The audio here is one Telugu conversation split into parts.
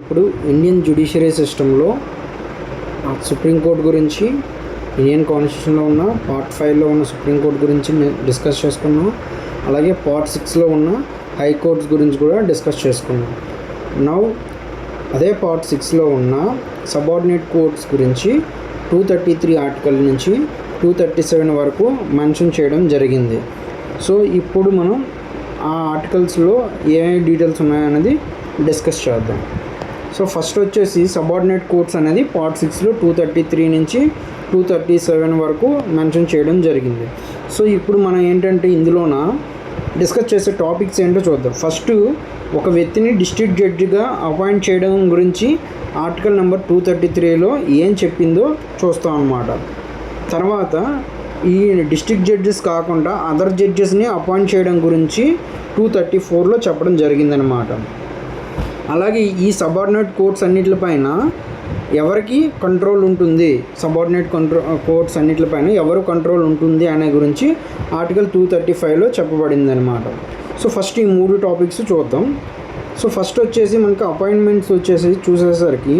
ఇప్పుడు ఇండియన్ జ్యుడిషియరీ సిస్టంలో సుప్రీంకోర్టు గురించి, ఇండియన్ కాన్స్టిట్యూషన్లో ఉన్న పార్ట్ 5లో ఉన్న సుప్రీంకోర్టు గురించి డిస్కస్ చేసుకున్నాం. అలాగే పార్ట్ 6లో ఉన్న హైకోర్ట్స్ గురించి కూడా డిస్కస్ చేసుకున్నాం. నౌ అదే పార్ట్ 6లో ఉన్న సబార్డినేట్ కోర్ట్స్ గురించి 233 ఆర్టికల్ నుంచి 237 వరకు మెన్షన్ చేయడం జరిగింది. సో ఇప్పుడు మనం ఆ ఆర్టికల్స్లో ఏ డీటెయిల్స్ ఉన్నాయనేది డిస్కస్ చేద్దాం. సో ఫస్ట్ వచ్చేసి సబార్డినేట్ కోర్ట్స్ అనేది పార్ట్ 6లో 233 నుంచి 237 వరకు మెన్షన్ చేయడం జరిగింది. సో ఇప్పుడు మనం ఏంటంటే ఇందులోన డిస్కస్ చేసే టాపిక్స్ ఏంటో చూద్దాం. ఫస్ట్ ఒక వ్యక్తిని డిస్ట్రిక్ట్ జడ్జిగా అపాయింట్ చేయడం గురించి ఆర్టికల్ నెంబర్ 233లో ఏం చెప్పిందో చూస్తాం అన్నమాట. తర్వాత ఈ డిస్ట్రిక్ట్ జడ్జెస్ కాకుండా అదర్ జడ్జెస్ని అపాయింట్ చేయడం గురించి 234లో చెప్పడం జరిగిందనమాట. అలాగే ఈ సబార్డినేట్ కోర్ట్స్ అన్నిటిపైన ఎవరికి కంట్రోల్ ఉంటుంది, సబార్డినేట్ కోర్ట్స్ అన్నిటిపైన ఎవరు కంట్రోల్ ఉంటుంది అనే గురించి ఆర్టికల్ 235లో చెప్పబడింది అనమాట. సో ఫస్ట్ ఈ 3 టాపిక్స్ చూద్దాం. సో ఫస్ట్ వచ్చేసి మనకి అపాయింట్మెంట్స్ వచ్చేసి చూసేసరికి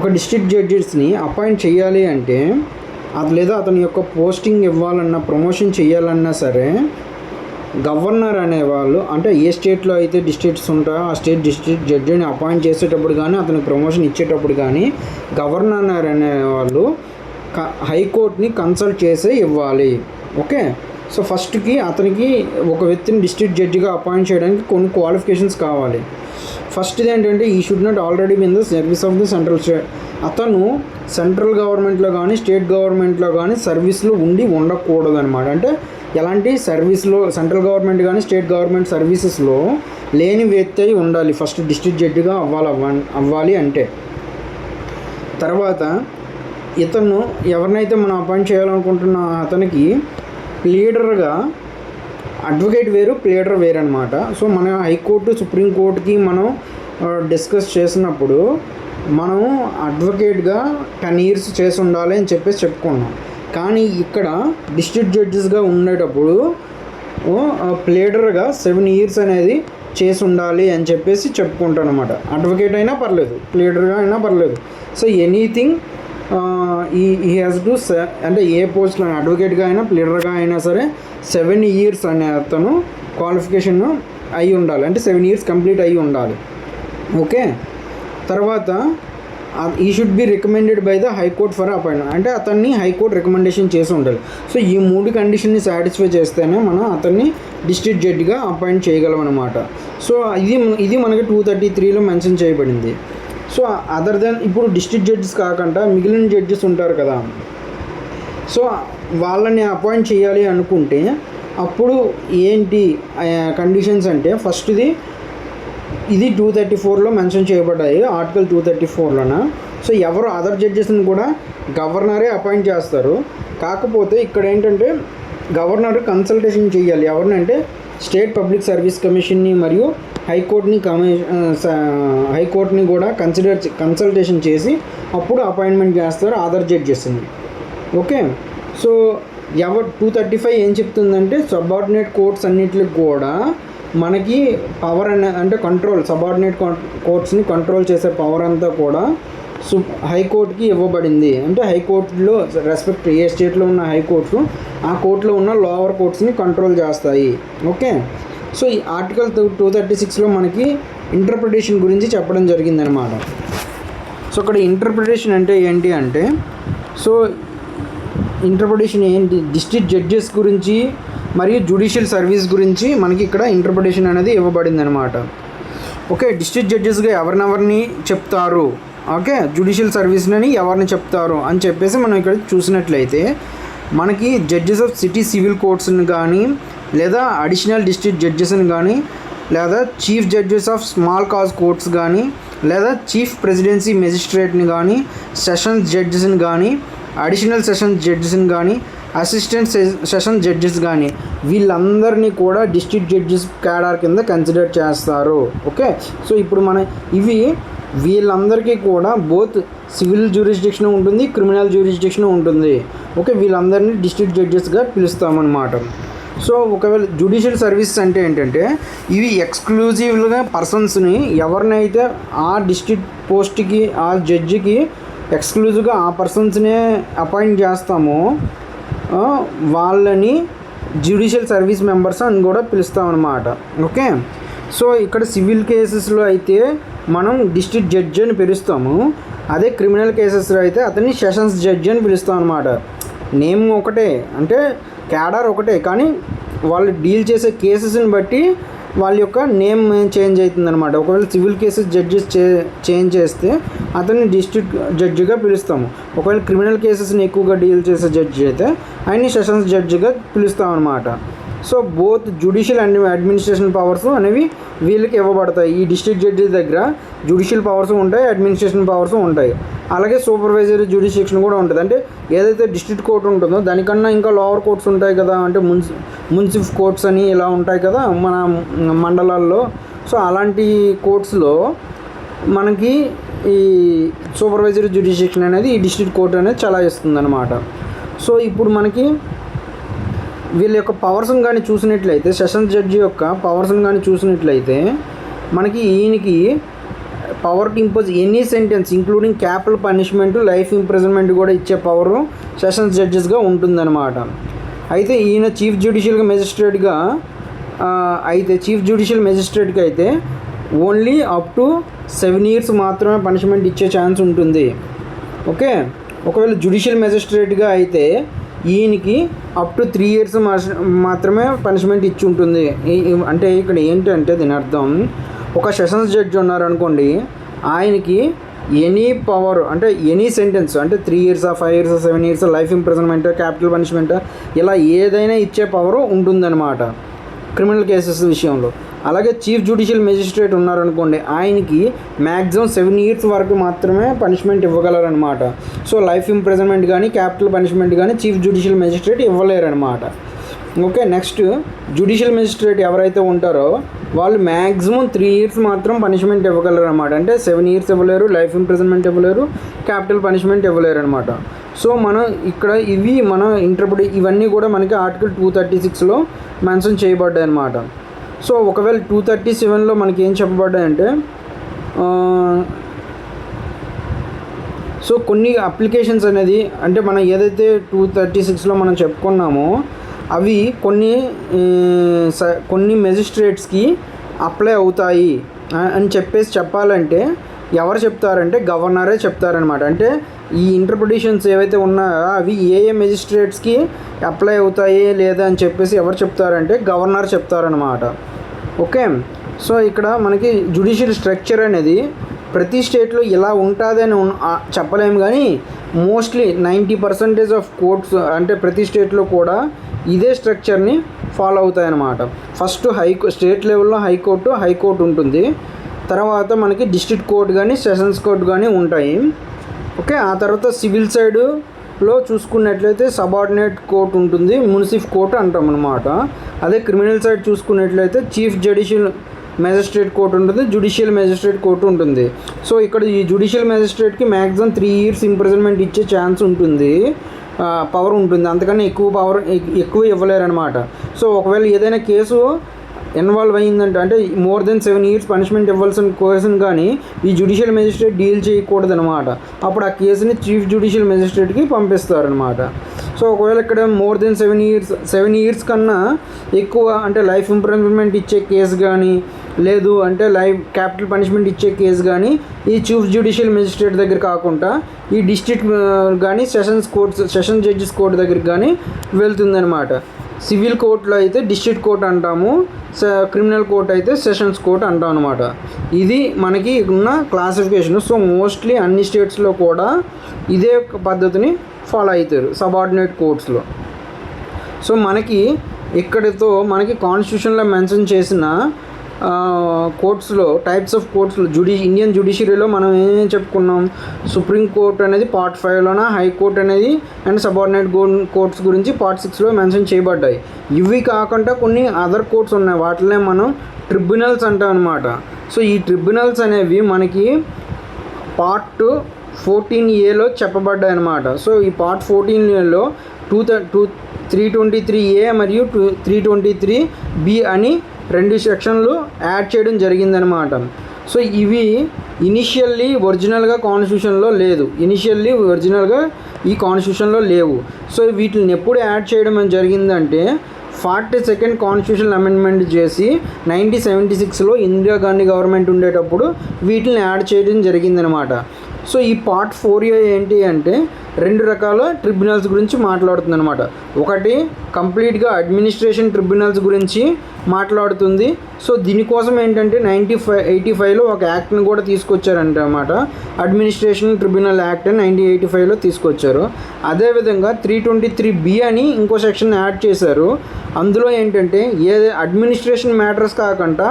ఒక డిస్ట్రిక్ట్ జడ్జెస్ని అపాయింట్ చేయాలి అంటే లేదా అతని యొక్క పోస్టింగ్ ఇవ్వాలన్నా, ప్రమోషన్ చేయాలన్నా సరే గవర్నర్ అనేవాళ్ళు, అంటే ఏ స్టేట్లో అయితే డిస్ట్రిక్ట్స్ ఉంటాయో ఆ స్టేట్ డిస్ట్రిక్ట్ జడ్జిని అపాయింట్ చేసేటప్పుడు కానీ అతనికి ప్రమోషన్ ఇచ్చేటప్పుడు కానీ గవర్నర్ అనేవాళ్ళు హైకోర్టుని కన్సల్ట్ చేసే ఇవ్వాలి. ఓకే. సో ఫస్ట్కి అతనికి ఒక వ్యక్తిని డిస్ట్రిక్ట్ జడ్జిగా అపాయింట్ చేయడానికి కొన్ని క్వాలిఫికేషన్స్ కావాలి. ఫస్ట్ది ఏంటంటే ఈ should not already been the service of the central state. అతను సెంట్రల్ గవర్నమెంట్లో కానీ స్టేట్ గవర్నమెంట్లో కానీ సర్వీస్లో ఉండకూడదు అనమాట. అంటే ఎలాంటి సర్వీస్లో సెంట్రల్ గవర్నమెంట్ కానీ స్టేట్ గవర్నమెంట్ సర్వీసెస్లో లేని వ్యక్తి అయి ఉండాలి ఫస్ట్ డిస్ట్రిక్ట్ జడ్జిగా అవ్వాలి అంటే. తర్వాత ఇతను ఎవరినైతే మనం అపాయింట్ చేయాలనుకుంటున్న అతనికి ప్లీడర్గా, అడ్వకేట్ వేరు ప్లీడర్ వేరు అనమాట. సో మన హైకోర్టు సుప్రీంకోర్టుకి మనం డిస్కస్ చేసినప్పుడు మనం అడ్వకేట్గా 10 years చేసి ఉండాలి అని చెప్పేసి చెప్పుకున్నాం. కానీ ఇక్కడ డిస్ట్రిక్ట్ జడ్జెస్గా ఉండేటప్పుడు ప్లీడర్గా 7 years అనేది చేసి ఉండాలి అని చెప్పేసి చెప్పుకుంటాను అనమాట. అడ్వకేట్ అయినా పర్లేదు, ప్లీడర్గా అయినా పర్లేదు. సో ఎనీథింగ్ ఈ హ్యాస్ టు, అంటే ఏ పోస్ట్లో అడ్వకేట్గా అయినా ప్లీడర్గా అయినా సరే 7 years అనే అతను క్వాలిఫికేషన్ అయి ఉండాలి. అంటే 7 years కంప్లీట్ అయి ఉండాలి. ఓకే. తర్వాత ఈ should be recommended by the high court for appointment. అంటే అతన్ని హైకోర్టు రికమెండేషన్ చేసి ఉండాలి. సో ఈ 3 కండిషన్ని సాటిస్ఫై చేస్తేనే మనం అతన్ని డిస్ట్రిక్ట్ జడ్జిగా అపాయింట్ చేయగలం అనమాట. సో ఇది మనకి 233లో మెన్షన్ చేయబడింది. సో అదర్ దెన్ ఇప్పుడు డిస్ట్రిక్ట్ జడ్జెస్ కాకుండా మిగిలిన జడ్జెస్ ఉంటారు కదా, సో వాళ్ళని అపాయింట్ చేయాలి అనుకుంటే అప్పుడు ఏంటి కండిషన్స్ అంటే ఫస్ట్ది ఇది 234లో మెన్షన్ చేయబడ్డాయి, ఆర్టికల్ 234లోన. సో ఎవరు అదర్ జడ్జెస్ని కూడా గవర్నరే అపాయింట్ చేస్తారు. కాకపోతే ఇక్కడ ఏంటంటే గవర్నర్ కన్సల్టేషన్ చేయాలి. ఎవరినంటే స్టేట్ పబ్లిక్ సర్వీస్ కమిషన్ని మరియు హైకోర్టుని కూడా కన్సల్టేషన్ చేసి అప్పుడు అపాయింట్మెంట్ చేస్తారు అదర్ జడ్జెస్ని. ఓకే. సో 235 ఏం చెప్తుందంటే సబార్డినేట్ కోర్ట్స్ అన్నిటికి కూడా మనకి పవర్ అంటే కంట్రోల్, సబార్డినేట్ కోర్ట్స్ని కంట్రోల్ చేసే పవర్ అంతా కూడా హైకోర్టుకి ఇవ్వబడింది. అంటే హైకోర్టులో రెస్పెక్ట్ ఏ స్టేట్లో ఉన్న హైకోర్టు ఆ కోర్టులో ఉన్న లోవర్ కోర్ట్స్ని కంట్రోల్ చేస్తాయి. ఓకే. సో ఈ ఆర్టికల్ 236లో మనకి ఇంటర్ప్రిటేషన్ గురించి చెప్పడం జరిగిందనమాట. సో ఇక్కడ ఇంటర్ప్రిటేషన్ అంటే ఏంటి అంటే, సో ఇంటర్ప్రిటేషన్ ఏంటి, డిస్ట్రిక్ట్ జడ్జెస్ గురించి మరియు జ్యుడిషియల్ సర్వీస్ గురించి మనకి ఇక్కడ ఇంటర్ప్రిటేషన్ అనేది ఇవ్వబడింది అనమాట. ఓకే. డిస్ట్రిక్ట్ జడ్జెస్గా ఎవరినెవరిని చెప్తారు, ఓకే, జ్యుడిషియల్ సర్వీస్ని ఎవరిని చెప్తారు అని చెప్పేసి మనం ఇక్కడ చూసినట్లయితే మనకి జడ్జెస్ ఆఫ్ సిటీ సివిల్ కోర్ట్స్ని కానీ, లేదా అడిషనల్ డిస్ట్రిక్ట్ జడ్జెస్ని కానీ, లేదా chief judges of small cause courts కానీ, లేదా చీఫ్ ప్రెసిడెన్సీ మెజిస్ట్రేట్ని కానీ, సెషన్స్ జడ్జెస్ని కానీ, అడిషనల్ సెషన్స్ జడ్జెస్ని కానీ, అసిస్టెంట్ సెషన్ జడ్జెస్ కానీ వీళ్ళందరినీ కూడా డిస్ట్రిక్ట్ జడ్జెస్ క్యాడర్ కింద కన్సిడర్ చేస్తారు. ఓకే. సో ఇప్పుడు వీళ్ళందరికీ కూడా బోత్ సివిల్ జ్యూరిస్డిక్షన్ ఉంటుంది, క్రిమినల్ జ్యూరిస్డిక్షన్ ఉంటుంది. ఓకే. వీళ్ళందరినీ డిస్ట్రిక్ట్ జడ్జెస్గా పిలుస్తామన్నమాట. సో ఒకవేళ జ్యుడిషియల్ సర్వీసెస్ అంటే ఏంటంటే ఇవి ఎక్స్క్లూజివ్గా పర్సన్స్ని ఎవరినైతే ఆ డిస్ట్రిక్ట్ పోస్ట్కి ఆ జడ్జికి ఎక్స్క్లూజివ్గా ఆ పర్సన్స్నే అపాయింట్ చేస్తామో వాళ్ళని జ్యుడిషియల్ సర్వీస్ మెంబర్స్ అని కూడా పిలుస్తాం అన్నమాట. ఓకే, సో ఇక్కడ సివిల్ కేసెస్లో అయితే మనం డిస్ట్రిక్ట్ జడ్జి అని పిలుస్తాము. అదే క్రిమినల్ కేసెస్లో అయితే అతన్ని సెషన్స్ జడ్జి అని పిలుస్తాం అన్నమాట. నేమ్ ఒకటే, అంటే క్యాడర్ ఒకటే, కానీ వాళ్ళు డీల్ చేసే కేసెస్ని బట్టి వాళ్ళ యొక్క నేమ్ చేంజ్ అవుతుంది అనమాట. ఒకవేళ సివిల్ కేసెస్ జడ్జెస్ చేంజ్ చేస్తే అతన్ని డిస్ట్రిక్ట్ జడ్జిగా పిలుస్తాము. ఒకవేళ క్రిమినల్ కేసెస్ని ఎక్కువగా డీల్ చేసే జడ్జి అయితే ఆయన్ని సెషన్స్ జడ్జిగా పిలుస్తాం అనమాట. So both judicial and administration powers అనేవి వీళ్ళకి ఇవ్వబడతాయి. ఈ డిస్ట్రిక్ట్ జడ్జి దగ్గర జ్యుడిషియల్ పవర్స్ ఉంటాయి, అడ్మినిస్ట్రేషన్ పవర్స్ ఉంటాయి. అలాగే సూపర్వైజరీ జ్యుడిషియక్షన్ కూడా ఉంటుంది. అంటే ఏదైతే డిస్ట్రిక్ట్ కోర్టు ఉంటుందో దానికన్నా ఇంకా లోవర్ కోర్ట్స్ ఉంటాయి కదా, అంటే మున్సిఫ్ కోర్ట్స్ అని ఇలా ఉంటాయి కదా మన మండలాల్లో. సో అలాంటి కోర్ట్స్లో మనకి ఈ సూపర్వైజరీ జ్యుడిషియక్షన్ అనేది ఈ డిస్ట్రిక్ట్ కోర్టు అనేది చలాయిస్తుంది అనమాట. సో ఇప్పుడు మనకి వీళ్ళ యొక్క పవర్స్ని కానీ చూసినట్లయితే, సెషన్స్ జడ్జి యొక్క పవర్స్ని కానీ చూసినట్లయితే మనకి ఈయనకి power to impose any sentence including capital punishment, life imprisonment కూడా ఇచ్చే పవరు సెషన్స్ జడ్జెస్గా ఉంటుందన్నమాట. అయితే ఈయన చీఫ్ జ్యుడిషియల్ మెజిస్ట్రేట్గా చీఫ్ జ్యుడిషియల్ మెజిస్ట్రేట్కి అయితే ఓన్లీ అప్ టు 7 years మాత్రమే పనిష్మెంట్ ఇచ్చే ఛాన్స్ ఉంటుంది. ఓకే, ఒకవేళ జ్యుడిషియల్ మెజిస్ట్రేట్గా అయితే ఈయనకి అప్ టు 3 years మాత్రమే పనిష్మెంట్ ఇచ్చి ఉంటుంది. అంటే ఇక్కడ ఏంటంటే దీని అర్థం, ఒక సెషన్స్ జడ్జి ఉన్నారనుకోండి, ఆయనకి ఎనీ పవర్ అంటే ఎనీ సెంటెన్స్ అంటే 3 years, 5 years, 7 years, life imprisonment, capital punishment ఇలా ఏదైనా ఇచ్చే పవరు ఉంటుందన్నమాట క్రిమినల్ కేసెస్ విషయంలో. అలాగే చీఫ్ జ్యుడిషియల్ మెజిస్ట్రేట్ ఉన్నారనుకోండి, ఆయనకి మ్యాక్సిమం 7 years వరకు మాత్రమే పనిష్మెంట్ ఇవ్వగలరనమాట. సో లైఫ్ ఇంప్రిజన్మెంట్ కానీ క్యాపిటల్ పనిష్మెంట్ కానీ చీఫ్ జ్యుడిషియల్ మెజిస్ట్రేట్ ఇవ్వలేరనమాట. ఓకే, నెక్స్ట్ జ్యుడిషియల్ మెజిస్ట్రేట్ ఎవరైతే ఉంటారో వాళ్ళు మ్యాక్సిమం 3 years మాత్రం పనిష్మెంట్ ఇవ్వగలరు అనమాట. అంటే 7 years ఇవ్వలేరు, లైఫ్ ఇంప్రిజన్మెంట్ ఇవ్వలేరు, క్యాపిటల్ పనిష్మెంట్ ఇవ్వలేరు అనమాట. సో మనం ఇక్కడ ఇవి మనం ఇవన్నీ కూడా మనకి ఆర్టికల్ 236లో మెన్షన్ చేయబడ్డాయి అనమాట. సో ఒకవేళ 237లో మనకి ఏం చెప్పబడ్డాయంటే, సో కొన్ని అప్లికేషన్స్ అనేది అంటే మనం ఏదైతే 236లో మనం చెప్పుకున్నామో అవి కొన్ని మెజిస్ట్రేట్స్కి అప్లై అవుతాయి అని చెప్పాలంటే ఎవరు చెప్తారంటే గవర్నరే చెప్తారనమాట. అంటే ఈ ఇంటర్ప్రిటేషన్స్ ఏవైతే ఉన్నాయో అవి ఏ మెజిస్ట్రేట్స్కి అప్లై అవుతాయి లేదా అని చెప్పేసి ఎవరు చెప్తారంటే గవర్నర్ చెప్తారనమాట. ఓకే, సో ఇక్కడ మనకి జ్యుడిషియల్ స్ట్రక్చర్ అనేది ప్రతి స్టేట్లో ఇలా ఉంటుందని చెప్పలేము, కానీ మోస్ట్లీ 90% ఆఫ్ కోర్ట్స్ అంటే ప్రతి స్టేట్లో కూడా ఇదే స్ట్రక్చర్ని ఫాలో అవుతాయన్నమాట. ఫస్ట్ స్టేట్ లెవెల్లో హైకోర్టు ఉంటుంది. తర్వాత మనకి డిస్ట్రిక్ట్ కోర్టు కానీ సెషన్స్ కోర్టు కానీ ఉంటాయి. ఓకే, ఆ తర్వాత సివిల్ సైడ్లో చూసుకున్నట్లయితే సబార్డినేట్ కోర్టు ఉంటుంది, మున్సిఫ్ కోర్టు అంటాం అనమాట. అదే క్రిమినల్ సైడ్ చూసుకున్నట్లయితే చీఫ్ జ్యుడిషియల్ మెజిస్ట్రేట్ కోర్టు ఉంటుంది, జ్యుడిషియల్ మెజిస్ట్రేట్ కోర్టు ఉంటుంది. సో ఇక్కడ ఈ జ్యుడిషియల్ మెజిస్ట్రేట్కి మ్యాక్సిమం 3 years ఇంప్రిజన్మెంట్ ఇచ్చే ఛాన్స్ ఉంటుంది, పవర్ ఉంటుంది. అంతకన్నా ఎక్కువ ఇవ్వలేరు అనమాట. సో ఒకవేళ ఏదైనా కేసు ఇన్వాల్వ్ అయ్యిందంటే అంటే మోర్ దెన్ 7 years పనిష్మెంట్ ఇవ్వాల్సిన కేసును కానీ ఈ జ్యుడిషియల్ మెజిస్ట్రేట్ డీల్ చేయకూడదు అనమాట. అప్పుడు ఆ కేసుని చీఫ్ జ్యుడిషియల్ మెజిస్ట్రేట్కి పంపిస్తారనమాట. సో ఒకవేళ ఇక్కడ మోర్ దెన్ 7 years కన్నా ఎక్కువ అంటే లైఫ్ ఇంప్రిజన్మెంట్ ఇచ్చే కేసు కానీ లేదు అంటే క్యాపిటల్ పనిష్మెంట్ ఇచ్చే కేసు కానీ ఈ చీఫ్ జ్యుడిషియల్ మెజిస్ట్రేట్ దగ్గర కాకుండా ఈ డిస్ట్రిక్ట్ కానీ సెషన్ జడ్జెస్ కోర్టు దగ్గరికి కానీ వెళ్తుందనమాట. సివిల్ కోర్టులో అయితే డిస్ట్రిక్ట్ కోర్ట్ అంటాము, క్రిమినల్ కోర్ట్ అయితే సెషన్స్ కోర్ట్ అంటాం అనమాట. ఇది మనకి ఉన్న క్లాసిఫికేషన్. సో మోస్ట్లీ అన్ని స్టేట్స్లో కూడా ఇదే పద్ధతిని ఫాలో అవుతారు సబార్డినేట్ కోర్ట్స్లో. సో మనకి మనకి కాన్స్టిట్యూషన్లో మెన్షన్ చేసిన కోర్ట్స్లో టైప్స్ ఆఫ్ కోర్ట్స్లో ఇండియన్ జ్యుడిషియరీలో మనం ఏమేమి చెప్పుకున్నాం, సుప్రీం కోర్ట్ అనేది Part 5లోన, హైకోర్టు అనేది అండ్ సబార్డినేట్ కోర్ట్స్ గురించి Part 6లో మెన్షన్ చేయబడ్డాయి. ఇవి కాకుండా కొన్ని అదర్ కోర్ట్స్ ఉన్నాయి, వాటినే మనం ట్రిబ్యునల్స్ అంటాం అనమాట. సో ఈ ట్రిబ్యునల్స్ అనేవి మనకి Part 14A చెప్పబడ్డాయి అన్నమాట. సో ఈ పార్ట్ 14Aలో 323A మరియు 323B అని 2 సెక్షన్లు యాడ్ చేయడం జరిగిందనమాట. సో ఇవి ఇనిషియల్లీ ఒరిజినల్గా కాన్స్టిట్యూషన్లో లేదు, ఈ కాన్స్టిట్యూషన్లో లేవు. సో వీటిని ఎప్పుడు యాడ్ చేయడం జరిగిందంటే 42nd కాన్స్టిట్యూషన్ అమెండ్మెంట్ చేసి 1976లో ఇందిరా గాంధీ గవర్నమెంట్ ఉండేటప్పుడు వీటిని యాడ్ చేయడం జరిగిందనమాట. సో ఈ పార్ట్ 4A ఏంటి అంటే 2 రకాల ట్రిబ్యునల్స్ గురించి మాట్లాడుతుంది అనమాట. ఒకటి కంప్లీట్గా అడ్మినిస్ట్రేషన్ ట్రిబ్యునల్స్ గురించి మాట్లాడుతుంది. సో దీనికోసం ఏంటంటే 1985లో ఒక యాక్ట్ని కూడా తీసుకొచ్చారంట అన్నమాట. అడ్మినిస్ట్రేషన్ ట్రిబ్యునల్ యాక్ట్ అని 1985లో తీసుకొచ్చారు. అదేవిధంగా 323B అని ఇంకో సెక్షన్ యాడ్ చేశారు. అందులో ఏంటంటే అడ్మినిస్ట్రేషన్ మ్యాటర్స్ కాకుండా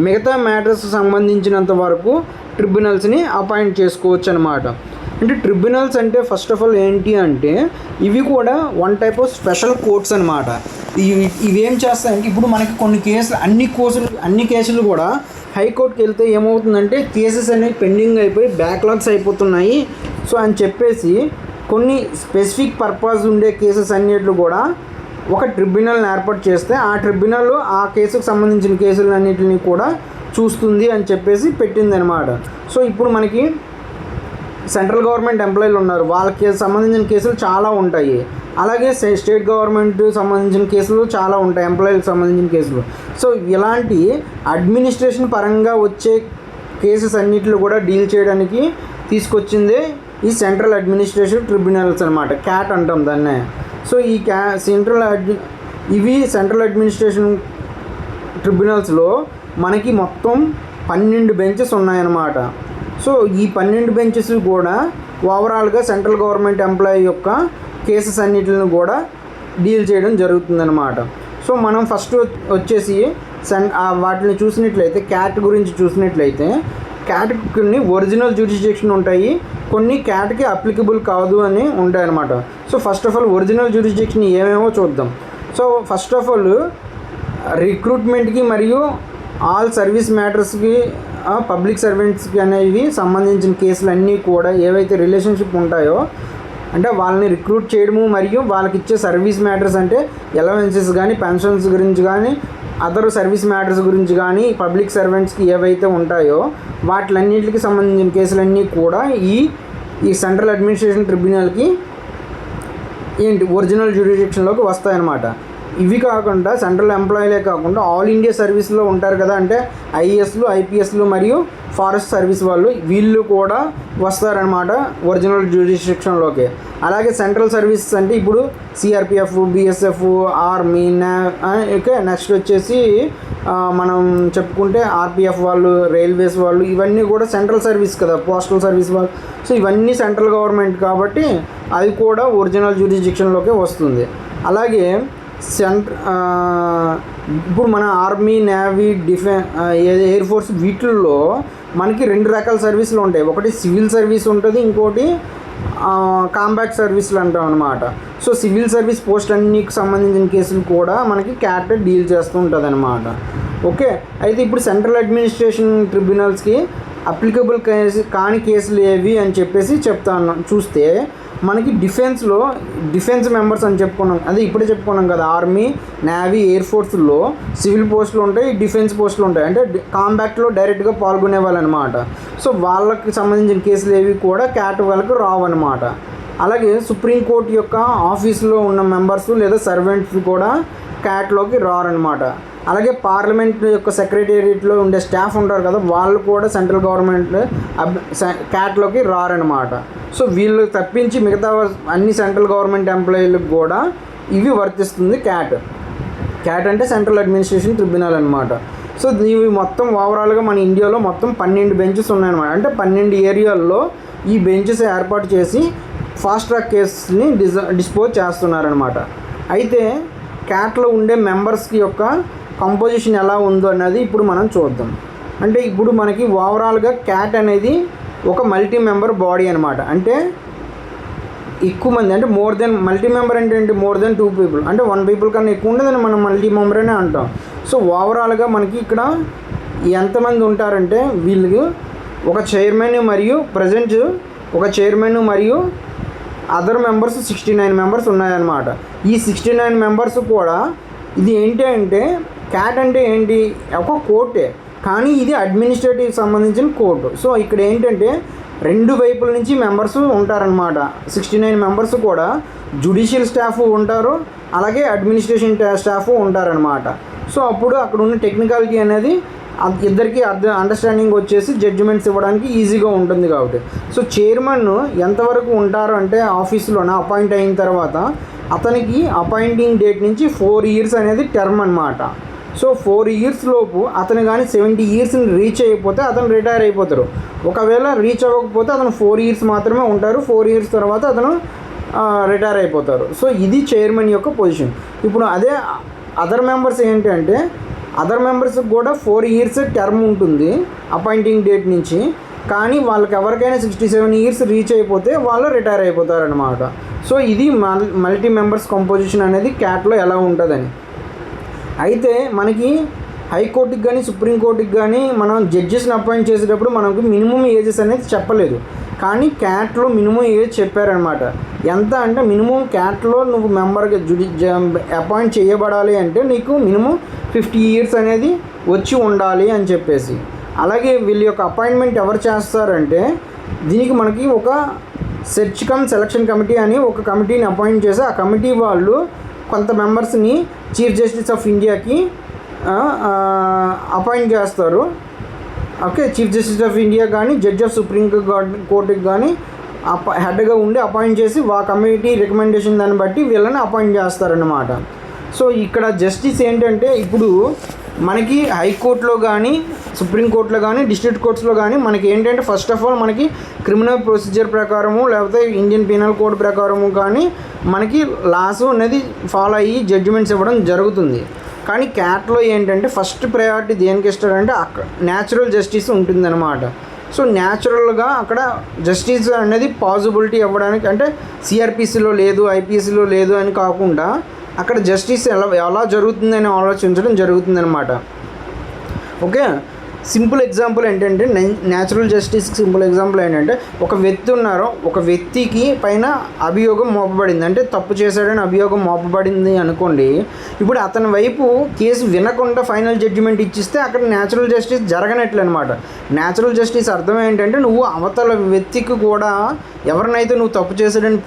మిగతా మ్యాటర్స్ సంబంధించినంత వరకు ట్రిబ్యునల్స్ని అపాయింట్ చేసుకోవచ్చు అనమాట. అంటే ట్రిబ్యునల్స్ అంటే ఫస్ట్ ఆఫ్ ఆల్ ఏంటి అంటే ఇవి కూడా one type of special courts అనమాట. ఇవేం చేస్తాయంటే ఇప్పుడు మనకి కొన్ని కేసులు అన్ని కేసులు కూడా హైకోర్టుకి వెళ్తే ఏమవుతుందంటే కేసెస్ అనేవి పెండింగ్ అయిపోయి బ్యాక్లాగ్స్ అయిపోతున్నాయి. సో అని చెప్పేసి కొన్ని స్పెసిఫిక్ పర్పస్ ఉండే కేసెస్ అన్నిట్లు కూడా ఒక ట్రిబ్యునల్ని ఏర్పాటు చేస్తే ఆ ట్రిబ్యునల్ ఆ కేసుకు సంబంధించిన కేసులన్నింటినీ కూడా చూస్తుంది అని చెప్పేసి పెట్టిందనమాట. సో ఇప్పుడు మనకి సెంట్రల్ గవర్నమెంట్ ఎంప్లాయీలు ఉన్నారు, వాళ్ళకి సంబంధించిన కేసులు చాలా ఉంటాయి. అలాగే స్టేట్ గవర్నమెంట్ సంబంధించిన కేసులు చాలా ఉంటాయి, ఎంప్లాయీలకు సంబంధించిన కేసులు. సో ఇలాంటి అడ్మినిస్ట్రేషన్ పరంగా వచ్చే కేసెస్ అన్నిటిలో కూడా డీల్ చేయడానికి తీసుకొచ్చిందే ఈ సెంట్రల్ అడ్మినిస్ట్రేషన్ ట్రిబ్యునల్స్ అనమాట, క్యాట్ అంటాం దాన్నే. సో ఈ సెంట్రల్ అడ్మినిస్ట్రేషన్ ట్రిబ్యునల్స్లో మనకి మొత్తం 12 బెంచెస్ ఉన్నాయన్నమాట. సో ఈ 12 బెంచెస్ కూడా ఓవరాల్గా సెంట్రల్ గవర్నమెంట్ ఎంప్లాయీ యొక్క కేసెస్ అన్నిటిని కూడా డీల్ చేయడం జరుగుతుందన్నమాట. సో మనం ఫస్ట్ వచ్చేసి వాటిని చూసినట్లయితే క్యాట్ గురించి చూసినట్లయితే క్యాట్కి కొన్ని ఒరిజినల్ జ్యూరిస్డిక్షన్ ఉంటాయి, కొన్ని క్యాట్కి అప్లికబుల్ కాదు అని ఉంటాయన్నమాట. So first of all original jurisdiction ఏమేమో చూద్దాం. సో ఫస్ట్ ఆఫ్ ఆల్ రిక్రూట్మెంట్కి మరియు ఆల్ సర్వీస్ మ్యాటర్స్కి పబ్లిక్ సర్వెంట్స్కి అనేవి సంబంధించిన కేసులు అన్నీ కూడా ఏవైతే రిలేషన్షిప్ ఉంటాయో అంటే వాళ్ళని రిక్రూట్ చేయడము మరియు వాళ్ళకి ఇచ్చే సర్వీస్ మ్యాటర్స్ అంటే అలవెన్సెస్ కానీ పెన్షన్స్ గురించి కానీ అదర్ సర్వీస్ మ్యాటర్స్ గురించి కానీ పబ్లిక్ సర్వెంట్స్కి ఏవైతే ఉంటాయో వాటిలన్నింటికి సంబంధించిన కేసులన్నీ కూడా ఈ సెంట్రల్ అడ్మినిస్ట్రేషన్ ట్రిబ్యునల్కి ఒరిజినల్ జ్యూరిస్డిక్షన్లోకి వస్తాయన్నమాట. ఇవి కాకుండా సెంట్రల్ ఎంప్లాయీలే కాకుండా ఆల్ ఇండియా సర్వీస్లో ఉంటారు కదా, అంటే ఐఏఎస్లు, ఐపీఎస్లు మరియు ఫారెస్ట్ సర్వీస్ వీళ్ళు కూడా వస్తారనమాట ఒరిజినల్ జ్యూరిస్డిక్షన్లోకి. అలాగే సెంట్రల్ సర్వీసెస్ అంటే ఇప్పుడు సిఆర్పిఎఫ్, బిఎస్ఎఫ్, ఆర్మీ, నెక్స్ట్ వచ్చేసి మనం చెప్పుకుంటే ఆర్పిఎఫ్ వాళ్ళు, రైల్వేస్ వాళ్ళు, ఇవన్నీ కూడా సెంట్రల్ సర్వీస్ కదా, పోస్టల్ సర్వీస్ వాళ్ళు. సో ఇవన్నీ సెంట్రల్ గవర్నమెంట్ కాబట్టి అది కూడా ఒరిజినల్ జ్యూరిస్డిక్షన్లోకే వస్తుంది. అలాగే ఇప్పుడు మన ఆర్మీ, నేవీ, ఎయిర్ ఫోర్స్ వీటిల్లో మనకి 2 రకాల సర్వీసులు ఉంటాయి. ఒకటి సివిల్ సర్వీస్ ఉంటుంది, ఇంకోటి కాంబాట్ సర్వీసులు అంటాం అనమాట. సో సివిల్ సర్వీస్ పోస్ట్ అన్నికి సంబంధించిన కేసులు కూడా మనకి క్యాట్ డీల్ చేస్తూ ఉంటుంది అనమాట. ఓకే, అయితే ఇప్పుడు సెంట్రల్ అడ్మినిస్ట్రేషన్ ట్రిబ్యునల్స్కి అప్లికబుల్ కాని కేసులు ఏవి అని చెప్పేసి చెప్తాను. చూస్తే మనకి డిఫెన్స్ మెంబర్స్ అని చెప్పుకున్నాం, అదే ఇప్పుడే చెప్పుకున్నాం కదా, ఆర్మీ, నేవీ, ఎయిర్ ఫోర్స్లో సివిల్ పోస్టులు ఉంటాయి, డిఫెన్స్ పోస్టులు ఉంటాయి, అంటే కాంబాక్ట్లో డైరెక్ట్గా పాల్గొనే వాళ్ళు అనమాట. సో వాళ్ళకి సంబంధించిన కేసులు ఏవి కూడా క్యాట్ వాళ్ళకు రావు అనమాట. అలాగే సుప్రీంకోర్టు యొక్క ఆఫీసులో ఉన్న మెంబర్స్ లేదా సర్వెంట్స్ కూడా క్యాట్లోకి రారనమాట. అలాగే పార్లమెంట్ యొక్క సెక్రటేరియట్లో ఉండే స్టాఫ్ ఉంటారు కదా, వాళ్ళు కూడా సెంట్రల్ గవర్నమెంట్ క్యాట్లోకి రారనమాట. సో వీళ్ళు తప్పించి మిగతా అన్ని సెంట్రల్ గవర్నమెంట్ ఎంప్లాయీలకు కూడా ఇవి వర్తిస్తుంది క్యాట్ అంటే సెంట్రల్ అడ్మినిస్ట్రేషన్ ట్రిబ్యునల్ అనమాట. సో ఇవి మొత్తం ఓవరాల్గా మన ఇండియాలో మొత్తం 12 బెంచెస్ ఉన్నాయన్నమాట. అంటే 12 ఏరియాల్లో ఈ బెంచెస్ ఏర్పాటు చేసి ఫాస్ట్ ట్రాక్ కేసుని డిస్పోజ్ చేస్తున్నారనమాట. అయితే క్యాట్లో ఉండే మెంబర్స్కి యొక్క కంపోజిషన్ ఎలా ఉందో అన్నది ఇప్పుడు మనం చూద్దాం. అంటే ఇప్పుడు మనకి ఓవరాల్గా క్యాట్ అనేది ఒక మల్టీ మెంబర్ బాడీ అనమాట. అంటే ఎక్కువ మంది, అంటే మల్టీ మెంబర్ అంటే ఏంటి, మోర్ దెన్ 2 people, అంటే 1 people కన్నా ఎక్కువ ఉండదని మనం మల్టీ మెంబర్ అనే అంటాం. సో ఓవరాల్గా మనకి ఇక్కడ ఎంతమంది ఉంటారంటే వీళ్ళకి ఒక చైర్మన్ మరియు ప్రజెంట్ ఒక చైర్మన్ మరియు అదర్ మెంబర్స్ 69 మెంబర్స్ ఉన్నాయన్నమాట. ఈ 69 మెంబర్స్ కూడా ఇది ఏంటి అంటే క్యాట్ అంటే ఏంటి, ఒక కోర్టే, కానీ ఇది అడ్మినిస్ట్రేటివ్ సంబంధించిన కోర్టు. సో ఇక్కడ ఏంటంటే రెండు వైపుల నుంచి మెంబర్స్ ఉంటారనమాట. 69 మెంబర్స్ కూడా జ్యుడిషియల్ స్టాఫ్ ఉంటారు, అలాగే అడ్మినిస్ట్రేషన్ స్టాఫ్ ఉంటారనమాట. సో అప్పుడు అక్కడ ఉన్న టెక్నికాలిటీ అనేది ఇద్దరికి అండర్స్టాండింగ్ వచ్చేసి జడ్జిమెంట్స్ ఇవ్వడానికి ఈజీగా ఉంటుంది కాబట్టి. సో చైర్మన్ ఎంతవరకు ఉంటారు అంటే ఆఫీసులోనే అపాయింట్ అయిన తర్వాత అతనికి అపాయింటింగ్ డేట్ నుంచి 4 years అనేది టర్మ్ అనమాట. సో 4 years లోపు అతను కానీ 70 yearsని రీచ్ అయిపోతే అతను రిటైర్ అయిపోతారు. ఒకవేళ రీచ్ అవ్వకపోతే అతను 4 years మాత్రమే ఉంటారు. 4 years తర్వాత అతను రిటైర్ అయిపోతారు. సో ఇది చైర్మన్ యొక్క పొజిషన్. ఇప్పుడు అదే అదర్ మెంబర్స్ ఏంటంటే అదర్ మెంబర్స్కి కూడా 4 years టర్మ్ ఉంటుంది అపాయింటింగ్ డేట్ నుంచి, కానీ వాళ్ళకి ఎవరికైనా 67 years రీచ్ అయిపోతే వాళ్ళు రిటైర్ అయిపోతారనమాట. సో ఇది మల్టీ మెంబర్స్ కంపోజిషన్ అనేది క్యాట్లో ఎలా ఉంటుందని. అయితే మనకి హైకోర్టుకి కానీ సుప్రీంకోర్టుకి కానీ మనం జడ్జెస్ని అపాయింట్ చేసేటప్పుడు మనకు మినిమం ఏజెస్ అనేది చెప్పలేదు, కానీ క్యాట్లో మినిమం ఏజ్ చెప్పారనమాట. ఎంత అంటే మినిమం క్యాట్లో నువ్వు మెంబర్గా అపాయింట్ చేయబడాలి అంటే నీకు మినిమం 50 years అనేది వచ్చి ఉండాలి అని చెప్పేసి. అలాగే వీళ్ళ యొక్క అపాయింట్మెంట్ ఎవరు చేస్తారంటే దీనికి మనకి ఒక సెర్చ్ కమ్ సెలక్షన్ కమిటీ అని ఒక కమిటీని అపాయింట్ చేసి ఆ కమిటీ వాళ్ళు కొంత మెంబర్స్ని చీఫ్ జస్టిస్ ఆఫ్ ఇండియాకి అపాయింట్ చేస్తారు. Okay, chief justice of India కానీ జడ్జ్ ఆఫ్ సుప్రీం కోర్టుకి కానీ హెడ్గా ఉండి అపాయింట్ చేసి ఆ కమిటీ రికమెండేషన్ దాన్ని బట్టి వీళ్ళని అపాయింట్ చేస్తారన్నమాట. సో ఇక్కడ జస్టిస్ ఏంటంటే ఇప్పుడు మనకి హైకోర్టులో కానీ సుప్రీంకోర్టులో కానీ డిస్ట్రిక్ట్ కోర్ట్స్లో కానీ మనకి ఏంటంటే ఫస్ట్ ఆఫ్ ఆల్ మనకి క్రిమినల్ ప్రొసీజర్ ప్రకారము లేకపోతే ఇండియన్ పీనల్ కోడ్ ప్రకారము కానీ మనకి లాస్ అనేది ఫాలో అయ్యి జడ్జిమెంట్స్ ఇవ్వడం జరుగుతుంది. కానీ క్యాట్లో ఏంటంటే ఫస్ట్ ప్రయారిటీ దేనికి ఇస్తారంటే అక్కడ న్యాచురల్ జస్టిస్ ఉంటుందన్నమాట. సో న్యాచురల్గా అక్కడ జస్టిస్ అనేది పాసిబిలిటీ ఇవ్వడానికి అంటే సిఆర్పిసిలో లేదు ఐపీఎస్లో లేదు అని కాకుండా అక్కడ జస్టిస్ ఎలా జరుగుతుందని ఆలోచించడం జరుగుతుందన్నమాట. ఓకే, సింపుల్ ఎగ్జాంపుల్ ఏంటంటే న్యాచురల్ జస్టిస్కి సింపుల్ ఎగ్జాంపుల్ ఏంటంటే ఒక వ్యక్తి ఉన్నారు, ఒక వ్యక్తికి పైన అభియోగం మోపబడింది అంటే తప్పు చేశాడని అభియోగం మోపబడింది అనుకోండి. ఇప్పుడు అతని వైపు కేసు వినకుండా ఫైనల్ జడ్జిమెంట్ ఇచ్చిస్తే అక్కడ న్యాచురల్ జస్టిస్ జరగనట్లు అనమాట. న్యాచురల్ జస్టిస్ అర్థం ఏంటంటే నువ్వు అవతల వ్యక్తికి కూడా ఎవరినైతే నువ్వు తప్పు చేశాడని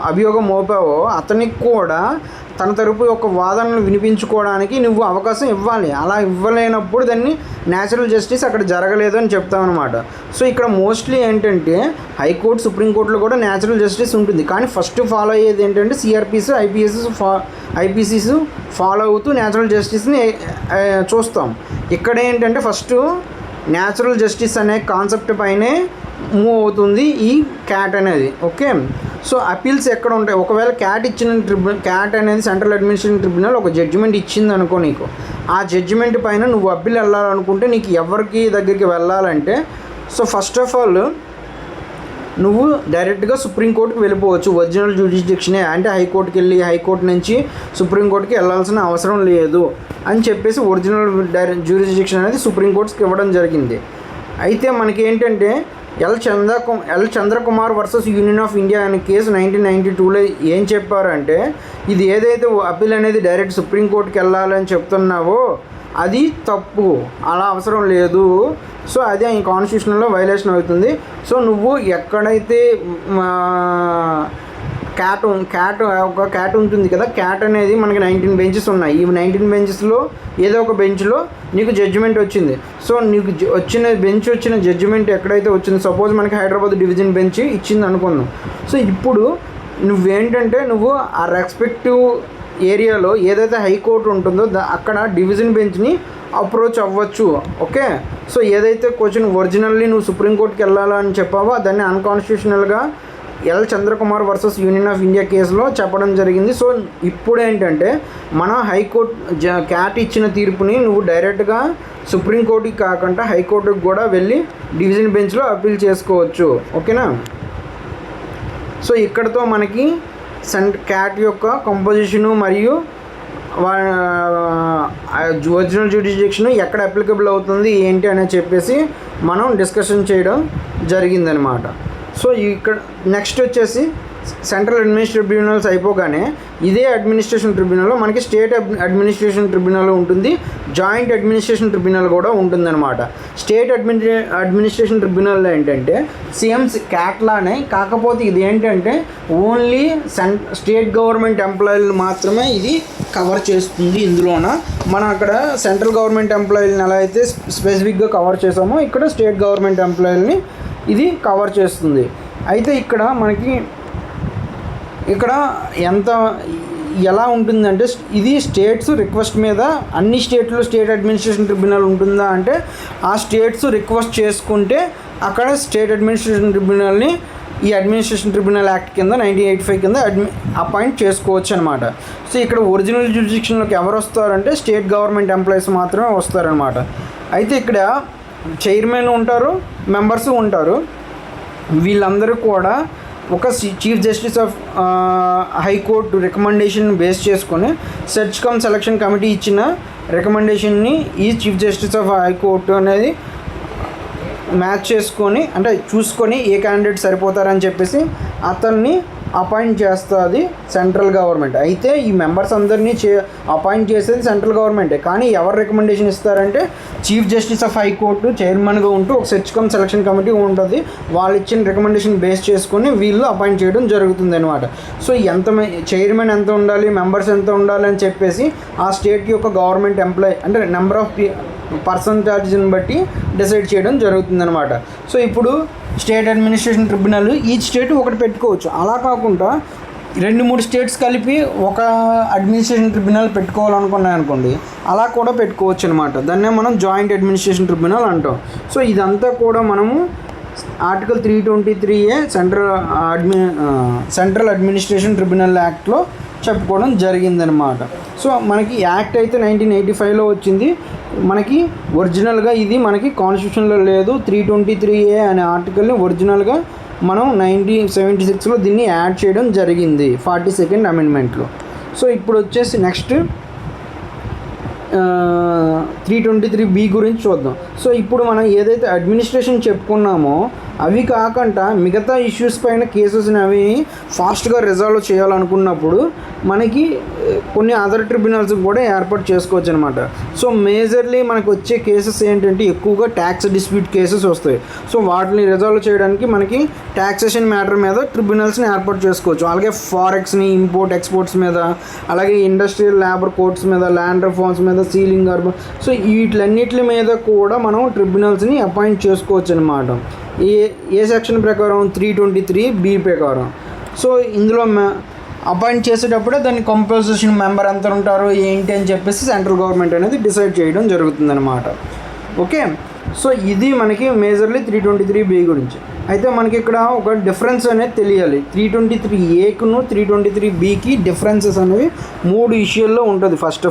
అభియోగం మోపావో అతనికి కూడా తన తరపు యొక్క వాదనలు వినిపించుకోవడానికి నువ్వు అవకాశం ఇవ్వాలి. అలా ఇవ్వలేనప్పుడు దాన్ని న్యాచురల్ జస్టిస్ అక్కడ జరగలేదు అని చెప్తామన్నమాట. సో ఇక్కడ మోస్ట్లీ ఏంటంటే హైకోర్టు సుప్రీంకోర్టులో కూడా న్యాచురల్ జస్టిస్ ఉంటుంది, కానీ ఫస్ట్ ఫాలో అయ్యేది ఏంటంటే సిఆర్పిస్ ఐపీసీస్ ఫాలో అవుతూ న్యాచురల్ జస్టిస్ని చూస్తాం. ఇక్కడ ఏంటంటే ఫస్ట్ న్యాచురల్ జస్టిస్ అనే కాన్సెప్ట్ పైనే మూవ్ అవుతుంది ఈ క్యాట్ అనేది. ఓకే, సో అపీల్స్ ఎక్కడ ఉంటాయి, ఒకవేళ క్యాట్ అనేది సెంట్రల్ అడ్మినిస్ట్రేటివ్ ట్రిబ్యునల్ ఒక జడ్జిమెంట్ ఇచ్చింది అనుకో, నీకు ఆ జడ్జిమెంట్ పైన నువ్వు అప్పీల్ వెళ్ళాలనుకుంటే నీకు ఎవరికి దగ్గరికి వెళ్ళాలంటే సో ఫస్ట్ ఆఫ్ ఆల్ నువ్వు డైరెక్ట్గా సుప్రీంకోర్టుకి వెళ్ళిపోవచ్చు. ఒరిజినల్ జ్యూరిస్డిక్షనే అంటే హైకోర్టుకి వెళ్ళి హైకోర్టు నుంచి సుప్రీంకోర్టుకి వెళ్ళాల్సిన అవసరం లేదు అని చెప్పేసి ఒరిజినల్ జ్యూరిస్డిక్షన్ అనేది సుప్రీంకోర్టుకి ఇవ్వడం జరిగింది. అయితే మనకి ఏంటంటే L Chandrakumar versus union of India అనే కేసు 1992లో ఏం చెప్పారంటే ఇది ఏదైతే అప్పీల్ అనేది డైరెక్ట్ సుప్రీంకోర్టుకి వెళ్ళాలని చెప్తున్నావో అది తప్పు, అలా అవసరం లేదు. సో అదే ఈ కాన్స్టిట్యూషన్లో వైలేషన్ అవుతుంది. సో నువ్వు ఎక్కడైతే ఒక క్యాట్ ఉంటుంది కదా, క్యాట్ అనేది మనకి 19 benches ఉన్నాయి. ఈ 19 benchesలో ఏదో ఒక బెంచ్లో నీకు జడ్జిమెంట్ వచ్చింది. సో నీకు వచ్చిన జడ్జిమెంట్ ఎక్కడైతే వచ్చిందో సపోజ్ మనకి హైదరాబాద్ డివిజన్ బెంచ్ ఇచ్చింది అనుకుందాం. సో ఇప్పుడు నువ్వేంటంటే నువ్వు ఆ రెస్పెక్టివ్ ఏరియాలో ఏదైతే హైకోర్టు ఉంటుందో అక్కడ డివిజన్ బెంచ్ని అప్రోచ్ అవ్వచ్చు. ఓకే, సో ఏదైతే క్వశ్చన్ ఒరిజినల్లీ నువ్వు సుప్రీంకోర్టుకి వెళ్ళాలని చెప్పావో దాన్ని అన్కాన్స్టిట్యూషనల్గా L Chandrakumar versus union of India కేసులో చెప్పడం జరిగింది. సో ఇప్పుడు ఏంటంటే మన హైకోర్టు క్యాట్ ఇచ్చిన తీర్పుని నువ్వు డైరెక్ట్గా సుప్రీంకోర్టుకి కాకుండా హైకోర్టుకి కూడా వెళ్ళి డివిజన్ బెంచ్లో అప్పీల్ చేసుకోవచ్చు. ఓకేనా, సో ఇక్కడతో మనకి క్యాట్ యొక్క కంపోజిషను మరియు ఒరిజినల్ జ్యూరిస్డిక్షన్ ఎక్కడ అప్లికబుల్ అవుతుంది ఏంటి అని చెప్పేసి మనం డిస్కషన్ చేయడం జరిగిందనమాట. సో ఇక్కడ నెక్స్ట్ వచ్చేసి సెంట్రల్ అడ్మినిస్ట్రేటివ్ ట్రిబ్యునల్స్ అయిపోగానే ఇదే అడ్మినిస్ట్రేషన్ ట్రిబ్యునల్లో మనకి స్టేట్ అడ్మినిస్ట్రేషన్ ట్రిబ్యునల్ ఉంటుంది, జాయింట్ అడ్మినిస్ట్రేషన్ ట్రిబ్యునల్ కూడా ఉంటుందన్నమాట. స్టేట్ అడ్మినిస్ట్రేషన్ ట్రిబ్యునల్లో ఏంటంటే సేమ్ క్యాట్లానే, కాకపోతే ఇది ఏంటంటే ఓన్లీ స్టేట్ గవర్నమెంట్ ఎంప్లాయీలు మాత్రమే ఇది కవర్ చేస్తుంది. ఇందులోన మనం అక్కడ సెంట్రల్ గవర్నమెంట్ ఎంప్లాయీలను ఎలా అయితే స్పెసిఫిక్గా కవర్ చేసామో ఇక్కడ స్టేట్ గవర్నమెంట్ ఎంప్లాయీలని ఇది కవర్ చేస్తుంది. అయితే ఇక్కడ మనకి ఎలా ఉంటుందంటే ఇది స్టేట్స్ రిక్వెస్ట్ మీద అన్ని స్టేట్లో స్టేట్ అడ్మినిస్ట్రేషన్ ట్రిబ్యునల్ ఉంటుందా అంటే ఆ స్టేట్స్ రిక్వెస్ట్ చేసుకుంటే అక్కడ స్టేట్ అడ్మినిస్ట్రేషన్ ట్రిబ్యునల్ని ఈ అడ్మినిస్ట్రేషన్ ట్రిబ్యునల్ యాక్ట్ కింద 1985 కింద అపాయింట్ చేసుకోవచ్చు అనమాట. సో ఇక్కడ ఒరిజినల్ జ్యూరిడిక్షన్లోకి ఎవరు వస్తారంటే స్టేట్ గవర్నమెంట్ ఎంప్లాయీస్ మాత్రమే వస్తారనమాట. అయితే ఇక్కడ చైర్మన్ ఉంటారు, మెంబర్స్ ఉంటారు. వీళ్ళందరూ కూడా ఒక chief justice of high court recommendation base చేసుకొని సెర్చ్ కమ్ సెలక్షన్ కమిటీ ఇచ్చిన రికమెండేషన్ని ఈ చీఫ్ జస్టిస్ ఆఫ్ హైకోర్టు అనేది మ్యాచ్ చేసుకొని అంటే చూసుకొని ఏ క్యాండిడేట్ సరిపోతారని చెప్పేసి అతన్ని అపాయింట్ చేస్తుంది సెంట్రల్ గవర్నమెంట్. అయితే ఈ మెంబర్స్ అందరినీ అపాయింట్ చేసేది సెంట్రల్ గవర్నమెంటే, కానీ ఎవరు రికమెండేషన్ ఇస్తారంటే చీఫ్ జస్టిస్ ఆఫ్ హైకోర్టు చైర్మన్గా ఉంటూ ఒక సెర్చ్ కమ్ సెలక్షన్ కమిటీ ఉంటుంది. వాళ్ళు ఇచ్చిన రికమెండేషన్ బేస్ చేసుకొని వీళ్ళు అపాయింట్ చేయడం జరుగుతుంది అనమాట. సో చైర్మన్ ఎంత ఉండాలి, మెంబర్స్ ఎంత ఉండాలి అని చెప్పేసి ఆ స్టేట్ యొక్క గవర్నమెంట్ ఎంప్లాయీ అంటే నెంబర్ ఆఫ్ పర్సంటేజ్ని బట్టి డిసైడ్ చేయడం జరుగుతుంది అనమాట. సో ఇప్పుడు state administration tribunal each state ఒకటి పెట్టుకోవచ్చు. అలా కాకుండా 2-3 స్టేట్స్ కలిపి ఒక అడ్మినిస్ట్రేషన్ ట్రిబ్యునల్ పెట్టుకోవాలనుకున్నాయనుకోండి, అలా కూడా పెట్టుకోవచ్చు అనమాట. దాన్నే మనం జాయింట్ అడ్మినిస్ట్రేషన్ ట్రిబ్యునల్ అంటాం. సో ఇదంతా కూడా మనము article 323A central administration tribunal యాక్ట్లో చెప్పుకోవడం జరిగిందనమాట. సో మనకి యాక్ట్ అయితే 1985లో వచ్చింది. మనకి ఒరిజినల్గా ఇది మనకి కాన్స్టిట్యూషన్లో లేదు. 323A అనే ఆర్టికల్ని ఒరిజినల్గా మనం 1976లో దీన్ని యాడ్ చేయడం జరిగింది 42nd అమెండ్మెంట్లో. సో ఇప్పుడు వచ్చేసి నెక్స్ట్ 323B గురించి చూద్దాం. సో ఇప్పుడు మనం ఏదైతే అడ్మినిస్ట్రేషన్ చెప్పుకున్నామో అవి కాకుండా మిగతా ఇష్యూస్ పైన కేసెస్ని అవి ఫాస్ట్గా రిజాల్వ్ చేయాలనుకున్నప్పుడు మనకి కొన్ని అదర్ ట్రిబ్యునల్స్ కూడా ఏర్పాటు చేసుకోవచ్చు అనమాట. సో మేజర్లీ మనకు వచ్చే కేసెస్ ఏంటంటే ఎక్కువగా ట్యాక్స్ డిస్ప్యూట్ కేసెస్ వస్తాయి. సో వాటిని రిజాల్వ్ చేయడానికి మనకి ట్యాక్సేషన్ మ్యాటర్ మీద ట్రిబ్యునల్స్ని ఏర్పాటు చేసుకోవచ్చు. అలాగే ఫారెక్స్ని, ఇంపోర్ట్ ఎక్స్పోర్ట్స్ మీద, అలాగే ఇండస్ట్రియల్ లేబర్ కోర్ట్స్ మీద, ల్యాండ్ రిఫార్మ్స్ మీద, సీలింగ్ అర్బన్, సో వీటిలన్నిటి మీద కూడా మనం ట్రిబ్యునల్స్ని అపాయింట్ చేసుకోవచ్చు అనమాట. ఏ సెక్షన్ ప్రకారం 323B ప్రకారం. సో ఇందులో అపాయింట్ చేసేటప్పుడే దాన్ని కంపోజిషన్ మెంబర్ ఎంత ఉంటారు ఏంటి అని చెప్పేసి సెంట్రల్ గవర్నమెంట్ అనేది డిసైడ్ చేయడం జరుగుతుందన్నమాట. ఓకే, సో ఇది మనకి మేజర్లీ 323B గురించి. అయితే మనకి ఇక్కడ ఒక డిఫరెన్స్ అనేది తెలియాలి. 323Aకును 323Bకి డిఫరెన్సెస్ అనేవి 3 ఇష్యూల్లో ఉంటుంది. ఫస్ట్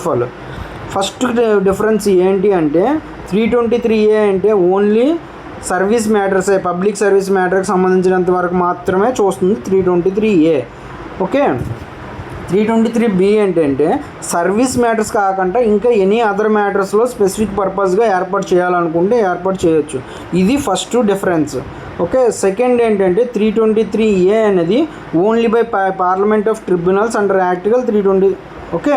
డిఫరెన్స్ ఏంటి అంటే 323A అంటే ఓన్లీ సర్వీస్ మ్యాటర్సే, పబ్లిక్ సర్వీస్ మ్యాటర్కి సంబంధించినంత వరకు మాత్రమే చూస్తుంది 323A. ఓకే, 323B ఏంటంటే సర్వీస్ మ్యాటర్స్ కాకుండా ఇంకా ఎనీ అదర్ మ్యాటర్స్లో స్పెసిఫిక్ పర్పస్గా ఏర్పాటు చేయాలనుకుంటే ఏర్పాటు చేయొచ్చు. ఇది ఫస్ట్ డిఫరెన్స్. ఓకే, సెకండ్ ఏంటంటే 323A అనేది only by parliament of tribunals under article 320. Okay,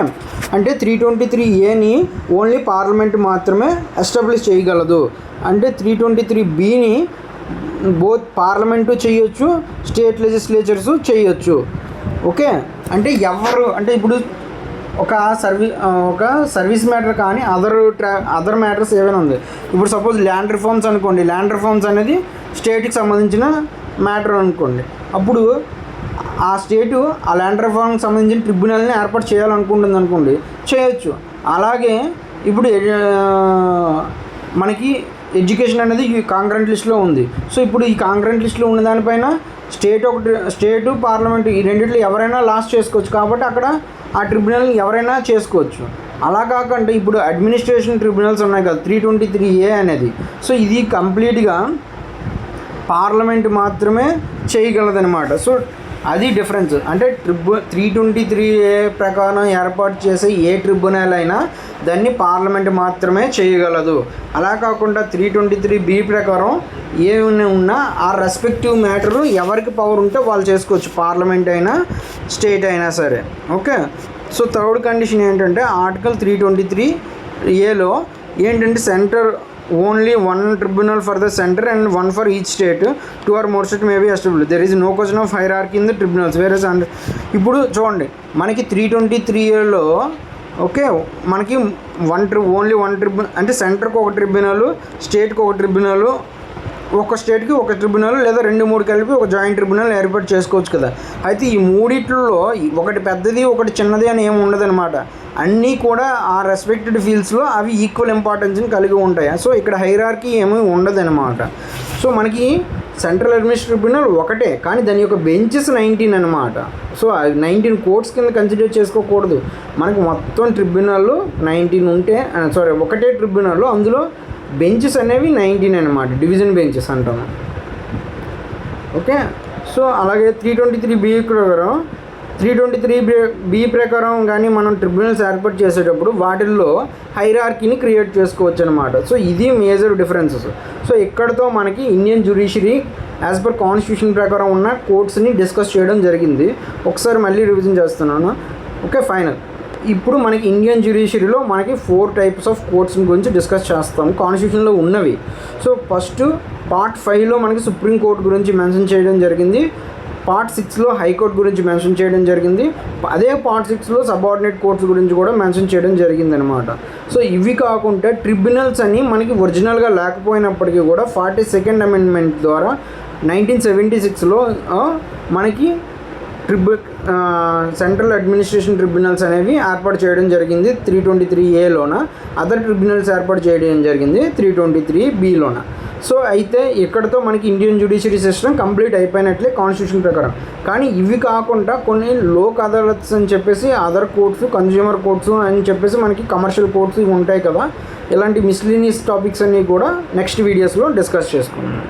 అంటే 323Aని ఓన్లీ పార్లమెంట్ మాత్రమే ఎస్టాబ్లిష్ చేయగలదు. అంటే 323Bని బోత్ పార్లమెంటు చేయొచ్చు, స్టేట్ లెజిస్లేచర్స్ చేయొచ్చు. ఓకే, అంటే ఎవరు అంటే ఇప్పుడు ఒక సర్వీస్ మ్యాటర్ కానీ అదర్ మ్యాటర్స్ ఏమైనా ఉంది. ఇప్పుడు సపోజ్ ల్యాండ్ రిఫార్మ్స్ అనుకోండి, ల్యాండ్ రిఫార్మ్స్ అనేది స్టేట్కి సంబంధించిన మ్యాటర్ అనుకోండి. అప్పుడు ఆ స్టేటు ఆ ల్యాండ్ రిఫార్మ్కి సంబంధించిన ట్రిబ్యునల్ని ఏర్పాటు చేయాలనుకుంటుంది అనుకోండి, చేయొచ్చు. అలాగే ఇప్పుడు మనకి ఎడ్యుకేషన్ అనేది ఈ కాంగ్రెంట్ లిస్ట్లో ఉంది. సో ఇప్పుడు ఈ కాంగ్రెంట్ లిస్ట్లో ఉన్న దానిపైన స్టేటు పార్లమెంటు ఈ రెండిట్లో ఎవరైనా లాస్ చేసుకోవచ్చు. కాబట్టి అక్కడ ఆ ట్రిబ్యునల్ని ఎవరైనా చేసుకోవచ్చు. అలా కాకుండా ఇప్పుడు అడ్మినిస్ట్రేషన్ ట్రిబ్యునల్స్ ఉన్నాయి కదా 323A అనేది. సో ఇది కంప్లీట్గా పార్లమెంట్ మాత్రమే చేయగలదనమాట. సో అది డిఫరెన్స్. అంటే 323A ప్రకారం ఏర్పాటు చేసే ఏ ట్రిబ్యునల్ అయినా దాన్ని పార్లమెంట్ మాత్రమే చేయగలదు. అలా కాకుండా 323B ప్రకారం ఏమైనా ఉన్నా ఆ రెస్పెక్టివ్ మ్యాటరు ఎవరికి పవర్ ఉంటే వాళ్ళు చేసుకోవచ్చు, పార్లమెంట్ అయినా స్టేట్ అయినా సరే. ఓకే. సో థర్డ్ కండిషన్ ఏంటంటే ఆర్టికల్ 323Aలో ఏంటంటే centre only one tribunal for the centre and one for each state, 2 or more state may be established. There is no question of hierarchy in the tribunals whereas. And ఇప్పుడు చూడండి మనకి 323Aలో ఓకే మనకి ఓన్లీ వన్ ట్రిబ్యునల్ అంటే సెంటర్కి ఒక ట్రిబ్యునల్, స్టేట్కి ఒక ట్రిబ్యునల్, ఒక స్టేట్కి ఒక ట్రిబ్యునల్ లేదా 2-3 కలిపి ఒక జాయింట్ ట్రిబ్యునల్ ఏర్పాటు చేసుకోవచ్చు కదా. అయితే ఈ మూడిట్లో ఒకటి పెద్దది ఒకటి చిన్నది అని ఏమి ఉండదన్నమాట. అన్నీ కూడా ఆ రెస్పెక్టెడ్ ఫీల్డ్స్లో అవి ఈక్వల్ ఇంపార్టెన్స్ని కలిగి ఉంటాయి. సో ఇక్కడ హైరార్కీ ఏమీ ఉండదన్నమాట. సో మనకి సెంట్రల్ అడ్మినిస్ట్రేటివ్ ట్రిబ్యునల్ ఒకటే, కానీ దాని యొక్క బెంచెస్ 19 అనమాట. సో 19 కోర్ట్స్ కింద కన్సిడర్ చేసుకోకూడదు. మనకు మొత్తం ట్రిబ్యునల్ 19 ఉంటే ఒకటే ట్రిబ్యునల్, అందులో బెంచెస్ అనేవి 19 అనమాట, డివిజన్ బెంచెస్ అంటాము. ఓకే. సో అలాగే 323B ప్రకారం కానీ మనం ట్రిబ్యునల్స్ ఏర్పాటు చేసేటప్పుడు వాటిల్లో హైరార్కీని క్రియేట్ చేసుకోవచ్చు అనమాట. సో ఇది మేజర్ డిఫరెన్సెస్. సో ఇక్కడతో మనకి Indian judiciary as per constitution ప్రకారం ఉన్న కోర్ట్స్ని డిస్కస్ చేయడం జరిగింది. ఒకసారి మళ్ళీ రివిజన్ చేస్తున్నాను. Okay final. ఇప్పుడు మనకి ఇండియన్ జ్యుడిషియరీలో మనకి 4 types ఆఫ్ కోర్ట్స్ గురించి డిస్కస్ చేస్తాము కాన్స్టిట్యూషన్లో ఉన్నవి. సో ఫస్ట్ పార్ట్ 5లో మనకి సుప్రీం కోర్ట్ గురించి మెన్షన్ చేయడం జరిగింది. పార్ట్ 6లో హైకోర్టు గురించి మెన్షన్ చేయడం జరిగింది. అదే పార్ట్ 6లో సబార్డినేట్ కోర్ట్స్ గురించి కూడా మెన్షన్ చేయడం జరిగింది అనమాట. సో ఇవి కాకుండా ట్రిబ్యునల్స్ అని మనకి ఒరిజినల్గా లేకపోయినప్పటికీ కూడా 42nd అమెండ్మెంట్ ద్వారా 1976లో మనకి సెంట్రల్ అడ్మినిస్ట్రేషన్ ట్రిబ్యునల్స్ అనేవి ఏర్పాటు చేయడం జరిగింది 323Aలోన. అదర్ ట్రిబ్యునల్స్ ఏర్పాటు చేయడం జరిగింది 323Bలోన. సో అయితే ఇక్కడతో మనకి ఇండియన్ జ్యుడిషియరీ సిస్టమ్ కంప్లీట్ అయిపోయినట్లే కాన్స్టిట్యూషన్ ప్రకారం. కానీ ఇవి కాకుండా కొన్ని లోక్ అదాలత్స్ అని చెప్పేసి అదర్ కోర్ట్స్, కన్జ్యూమర్ కోర్ట్స్ అని చెప్పేసి మనకి కమర్షియల్ కోర్ట్స్ ఇవి ఉంటాయి కదా. ఇలాంటి మిస్లీనియస్ టాపిక్స్ అన్నీ కూడా నెక్స్ట్ వీడియోస్లో డిస్కస్ చేసుకుందాం.